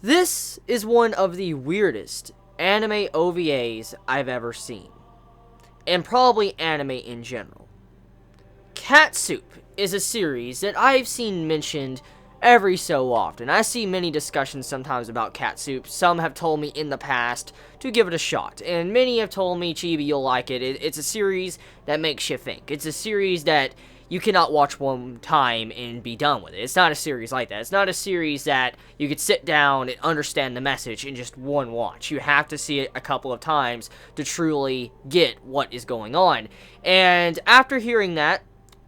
This is one of the weirdest anime OVAs I've ever seen, and probably anime in general. Cat Soup is a series that I've seen mentioned every so often. I see many discussions sometimes about Cat Soup. Some have told me in the past to give it a shot, and many have told me, Chibi, you'll like it. It's a series that makes you think. It's a series that you cannot watch one time and be done with it. It's not a series like that. It's not a series that you could sit down and understand the message in just one watch. You have to see it a couple of times to truly get what is going on. And after hearing that,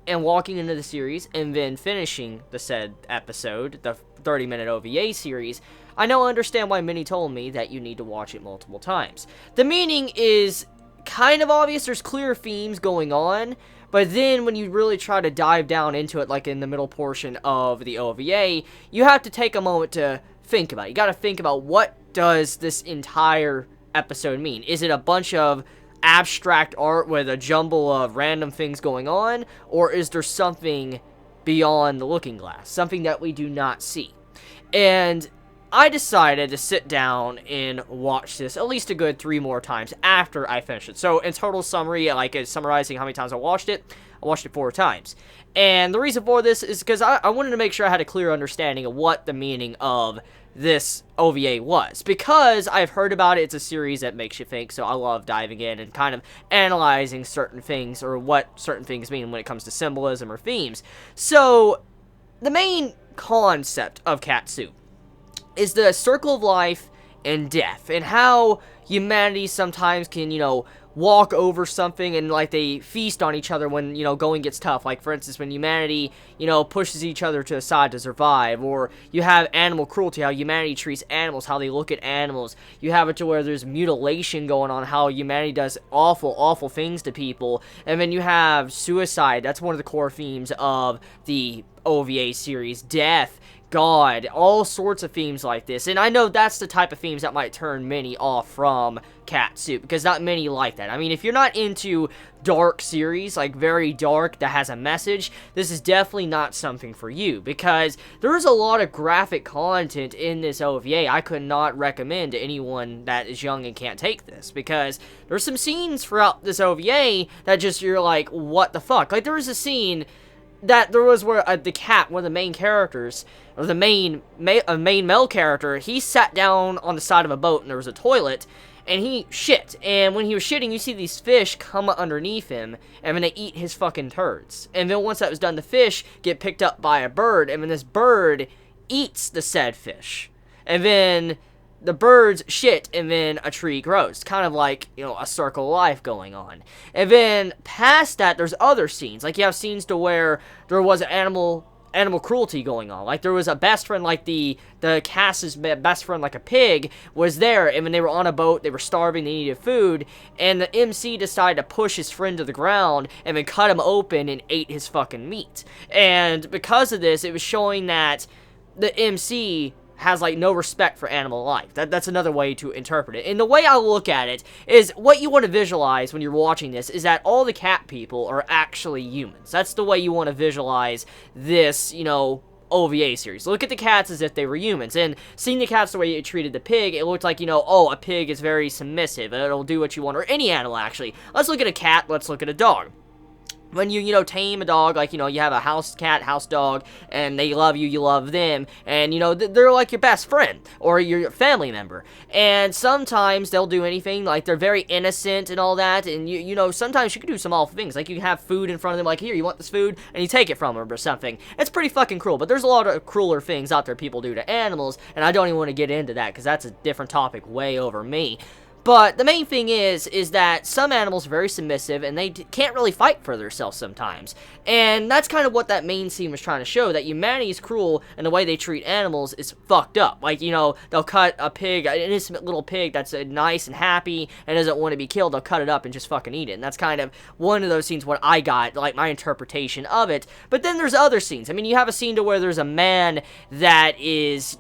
and walking into the series, and then finishing the said episode, the 30-minute OVA series, I now understand why many told me that you need to watch it multiple times. The meaning is kind of obvious. There's clear themes going on, but then when you really try to dive down into it, like in the middle portion of the OVA, you have to take a moment to think about it. You gotta think about, what does this entire episode mean? Is it a bunch of abstract art with a jumble of random things going on, or is there something beyond the looking glass, something that we do not see? And I decided to sit down and watch this at least a good 3 more times after I finished it. So in total summary, like summarizing how many times I watched it 4 times. And the reason for this is because I wanted to make sure I had a clear understanding of what the meaning of this OVA was, because I've heard about it. It's a series that makes you think, so I love diving in and kind of analyzing certain things, or what certain things mean when it comes to symbolism or themes. So the main concept of Cat Soup is the circle of life and death, and how humanity sometimes can, walk over something, and like they feast on each other when, going gets tough. Like, for instance, when humanity, pushes each other to the side to survive. Or you have animal cruelty, how humanity treats animals, how they look at animals. You have it to where there's mutilation going on, how humanity does awful, awful things to people. And then you have suicide. That's one of the core themes of the OVA series. Death, God, all sorts of themes like this. And I know that's the type of themes that might turn many off from Cat Soup, because not many like that. I mean, if you're not into dark series, like very dark, that has a message, this is definitely not something for you, because there is a lot of graphic content in this OVA. I could not recommend to anyone that is young and can't take this, because there's some scenes throughout this OVA that just, you're like, what the fuck? Like, there was a scene that there was where the cat, one of the main characters, or the main male character, he sat down on the side of a boat and there was a toilet, and he shit. And when he was shitting, you see these fish come underneath him, and then they eat his fucking turds. And then once that was done, the fish get picked up by a bird, and then this bird eats the said fish. And then the birds shit, and then a tree grows. Kind of like, a circle of life going on. And then past that, there's other scenes. Like, you have scenes to where there was animal cruelty going on. Like, there was a best friend, like the cast's best friend, like a pig, was there, and when they were on a boat, they were starving, they needed food, and the MC decided to push his friend to the ground, and then cut him open and ate his fucking meat. And because of this, it was showing that the MC has, like, no respect for animal life. That's another way to interpret it. And the way I look at it is, what you want to visualize when you're watching this is that all the cat people are actually humans. That's the way you want to visualize this, OVA series. Look at the cats as if they were humans, and seeing the cats the way it treated the pig, it looked like, a pig is very submissive, and it'll do what you want, or any animal, actually. Let's look at a cat, let's look at a dog. When you tame a dog, like, you have a house cat, house dog, and they love you, you love them, and, they're like your best friend, or your family member, and sometimes they'll do anything, like, they're very innocent and all that, and, sometimes you can do some awful things, like, you have food in front of them, like, here, you want this food, and you take it from them, or something. It's pretty fucking cruel, but there's a lot of crueler things out there people do to animals, and I don't even want to get into that, because that's a different topic way over me. But the main thing is that some animals are very submissive, and they can't really fight for themselves sometimes. And that's kind of what that main scene was trying to show, that humanity is cruel, and the way they treat animals is fucked up. Like, they'll cut a pig, an innocent little pig that's nice and happy, and doesn't want to be killed, they'll cut it up and just fucking eat it. And that's kind of one of those scenes what I got, like, my interpretation of it. But then there's other scenes. I mean, you have a scene to where there's a man that is,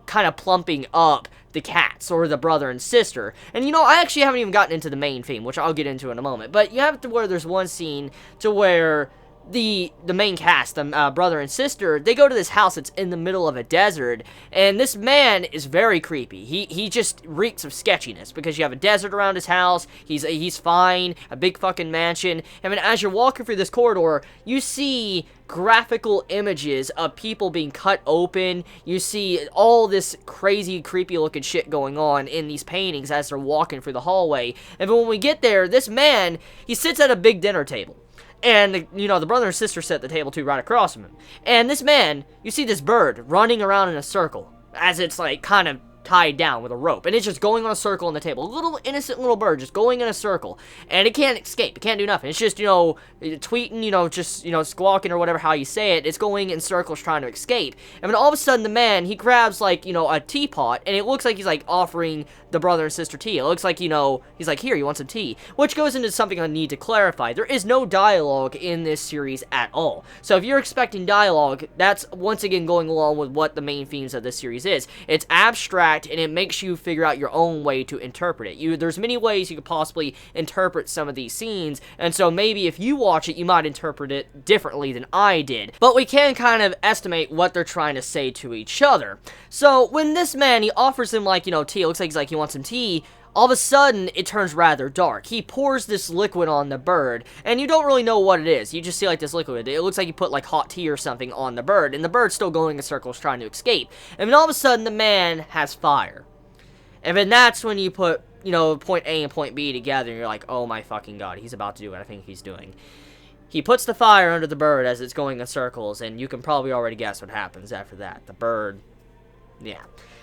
kind of plumping up the cats, or the brother and sister. And, I actually haven't even gotten into the main theme, which I'll get into in a moment. But you have it to where there's one scene to where the main cast, the brother and sister, they go to this house that's in the middle of a desert, and this man is very creepy. He just reeks of sketchiness, because you have a desert around his house, he's fine, a big fucking mansion. I mean, as you're walking through this corridor, you see graphical images of people being cut open. You see all this crazy, creepy looking shit going on in these paintings as they're walking through the hallway. And when we get there, this man, he sits at a big dinner table. And, you know, the brother and sister sit at the table too, right across from him. And this man, you see this bird running around in a circle, as it's, like, kind of tied down with a rope. And it's just going on a circle on the table. A little innocent little bird just going in a circle. And it can't escape. It can't do nothing. It's just, you know, tweeting, you know, just, you know, squawking or whatever how you say it. It's going in circles trying to escape. And then all of a sudden the man, he grabs, like, you know, a teapot. And it looks like he's, like, offering the brother and sister tea. It looks like, you know, he's like, here, you want some tea? Which goes into something I need to clarify. There is no dialogue in this series at all. So if you're expecting dialogue, that's once again going along with what the main themes of this series is. It's abstract, and it makes you figure out your own way to interpret it. There's many ways you could possibly interpret some of these scenes, and so maybe if you watch it, you might interpret it differently than I did. But we can kind of estimate what they're trying to say to each other. So when this man, he offers him, like, you know, tea, it looks like he's like, you want some tea? All of a sudden, it turns rather dark. He pours this liquid on the bird, and you don't really know what it is. You just see, like, this liquid. It looks like he put, like, hot tea or something on the bird, and the bird's still going in circles trying to escape. And then all of a sudden, the man has fire. And then that's when you put, you know, point A and point B together, and you're like, oh my fucking god, he's about to do what I think he's doing. He puts the fire under the bird as it's going in circles, and you can probably already guess what happens after that. The bird, yeah.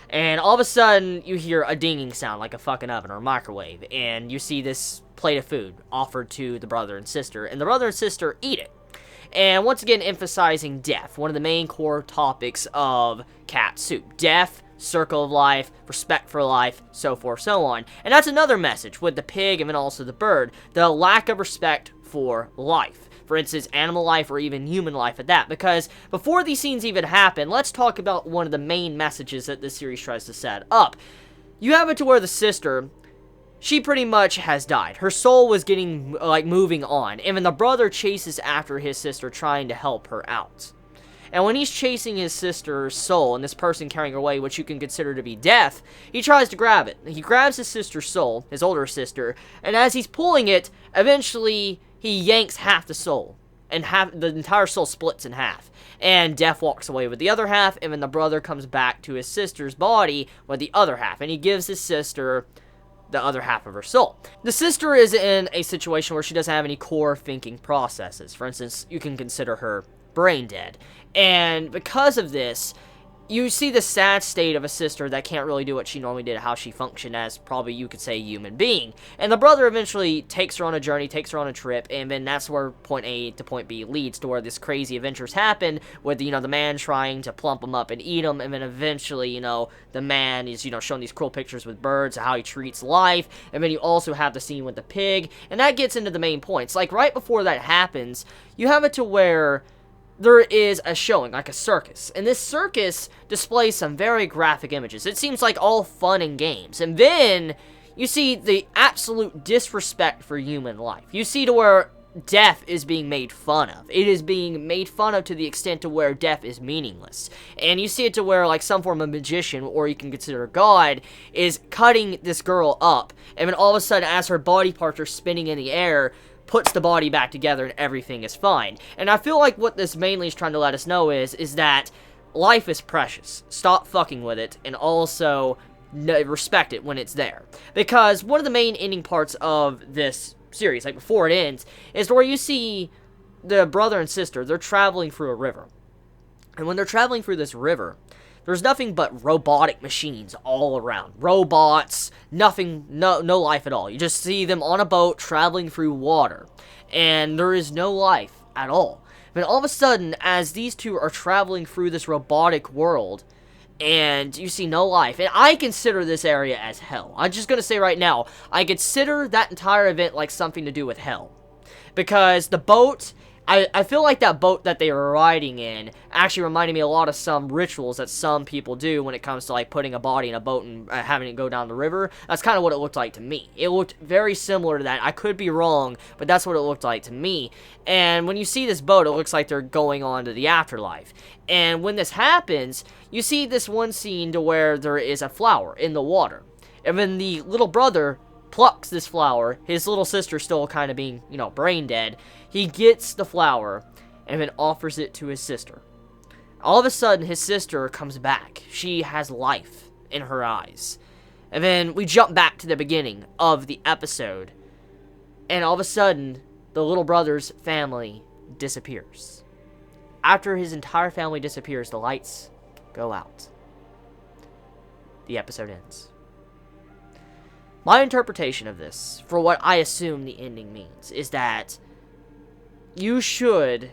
And all of a sudden, you hear a dinging sound like a fucking oven or a microwave, and you see this plate of food offered to the brother and sister, and the brother and sister eat it. And once again, emphasizing death, one of the main core topics of Cat Soup. Death, circle of life, respect for life, so forth, so on. And that's another message with the pig and then also the bird, the lack of respect for life. For instance, animal life or even human life at that. Because before these scenes even happen, let's talk about one of the main messages that this series tries to set up. You have it to where the sister, she pretty much has died. Her soul was getting, like, moving on. And then the brother chases after his sister trying to help her out. And when he's chasing his sister's soul, and this person carrying her away, which you can consider to be death, he tries to grab it. He grabs his sister's soul, his older sister, and as he's pulling it, eventually he yanks half the soul, and the entire soul splits in half. And Death walks away with the other half, and then the brother comes back to his sister's body with the other half, and he gives his sister the other half of her soul. The sister is in a situation where she doesn't have any core thinking processes. For instance, you can consider her brain dead. And because of this, you see the sad state of a sister that can't really do what she normally did, how she functioned as probably you could say a human being. And the brother eventually takes her on a journey, takes her on a trip, and then that's where point A to point B leads to where this crazy adventures happen with, you know, the man trying to plump them up and eat them, and then eventually, you know, the man is, you know, showing these cruel pictures with birds, how he treats life, and then you also have the scene with the pig, and that gets into the main points. Like, right before that happens, you have it to where there is a showing, like a circus. And this circus displays some very graphic images. It seems like all fun and games. And then you see the absolute disrespect for human life. You see to where death is being made fun of. It is being made fun of to the extent to where death is meaningless. And you see it to where, like, some form of magician, or you can consider God, is cutting this girl up. And then all of a sudden, as her body parts are spinning in the air, puts the body back together and everything is fine. And I feel like what this mainly is trying to let us know is that life is precious. Stop fucking with it, and also respect it when it's there. Because one of the main ending parts of this series, like before it ends, is where you see the brother and sister, they're traveling through a river. And when they're traveling through this river, there's nothing but robotic machines all around. Robots, nothing, no life at all. You just see them on a boat traveling through water. And there is no life at all. But all of a sudden, as these two are traveling through this robotic world, and you see no life, and I consider this area as hell. I'm just going to say right now, I consider that entire event like something to do with hell. Because the boat, I feel like that boat that they were riding in actually reminded me a lot of some rituals that some people do when it comes to, like, putting a body in a boat and having it go down the river. That's kind of what it looked like to me. It looked very similar to that. I could be wrong, but that's what it looked like to me. And when you see this boat, it looks like they're going on to the afterlife. And when this happens, you see this one scene to where there is a flower in the water. And then the little brother plucks this flower, his little sister still kind of being, you know, brain dead. He gets the flower and then offers it to his sister. All of a sudden, his sister comes back. She has life in her eyes. And then we jump back to the beginning of the episode. And all of a sudden, the little brother's family disappears. After his entire family disappears, the lights go out. The episode ends. My interpretation of this, for what I assume the ending means, is that you should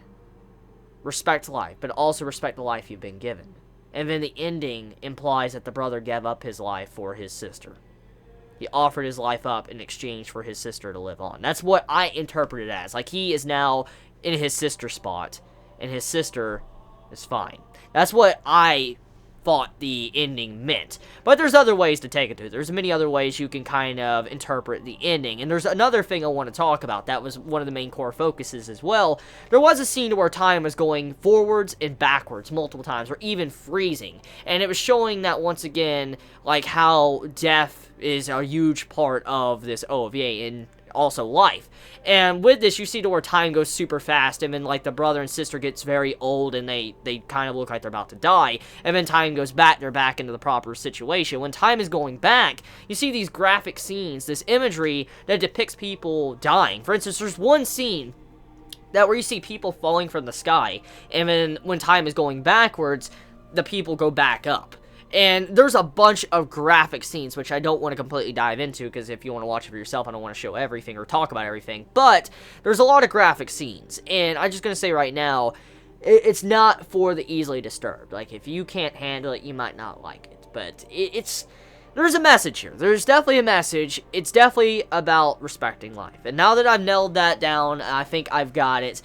respect life, but also respect the life you've been given. And then the ending implies that the brother gave up his life for his sister. He offered his life up in exchange for his sister to live on. That's what I interpret it as. Like, he is now in his sister's spot, and his sister is fine. That's what I thought the ending meant. But there's other ways to take it to. There's many other ways you can kind of interpret the ending. And there's another thing I want to talk about. That was one of the main core focuses as well. There was a scene where time was going forwards and backwards multiple times, or even freezing. And it was showing that, once again, like, how death is a huge part of this OVA and also life. And with this, you see to where time goes super fast, and then, like, the brother and sister gets very old, and they kind of look like they're about to die, and then time goes back, they're back into the proper situation. When time is going back, you see these graphic scenes, this imagery that depicts people dying. For instance, there's one scene that where you see people falling from the sky, and then when time is going backwards, the people go back up. And there's a bunch of graphic scenes, which I don't want to completely dive into, because if you want to watch it for yourself, I don't want to show everything or talk about everything. But there's a lot of graphic scenes, and I'm just going to say right now, it's not for the easily disturbed. Like, if you can't handle it, you might not like it. But there's a message here. There's definitely a message. It's definitely about respecting life. And now that I've nailed that down, I think I've got it.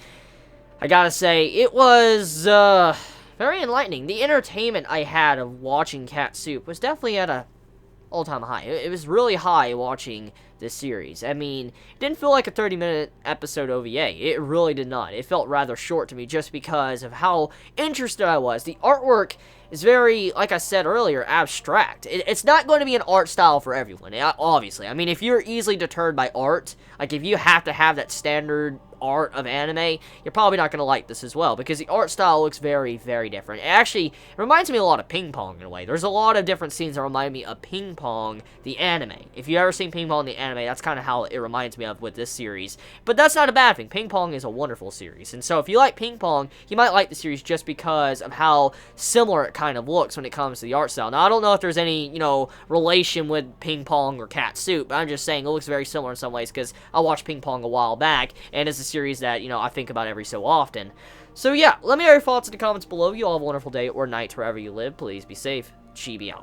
I gotta say, it was, very enlightening. The entertainment I had of watching Cat Soup was definitely at a all-time high. It was really high watching this series. I mean, it didn't feel like a 30-minute episode OVA. It really did not. It felt rather short to me just because of how interested I was. The artwork is very, like I said earlier, abstract. It's not going to be an art style for everyone, obviously. I mean, if you're easily deterred by art, like if you have to have that standard art of anime, you're probably not going to like this as well, because the art style looks very, very different. It actually reminds me a lot of Ping Pong in a way. There's a lot of different scenes that remind me of Ping Pong, the anime. If you've ever seen Ping Pong, the anime, that's kind of how it reminds me of with this series. But that's not a bad thing. Ping Pong is a wonderful series, and so if you like Ping Pong, you might like the series just because of how similar it kind of looks when it comes to the art style. Now, I don't know if there's any, relation with Ping Pong or Cat Soup, but I'm just saying it looks very similar in some ways, because I watched Ping Pong a while back, and it's a series that, I think about every so often. So yeah, let me know your thoughts in the comments below. You all have a wonderful day or night wherever you live. Please be safe. Chibi out.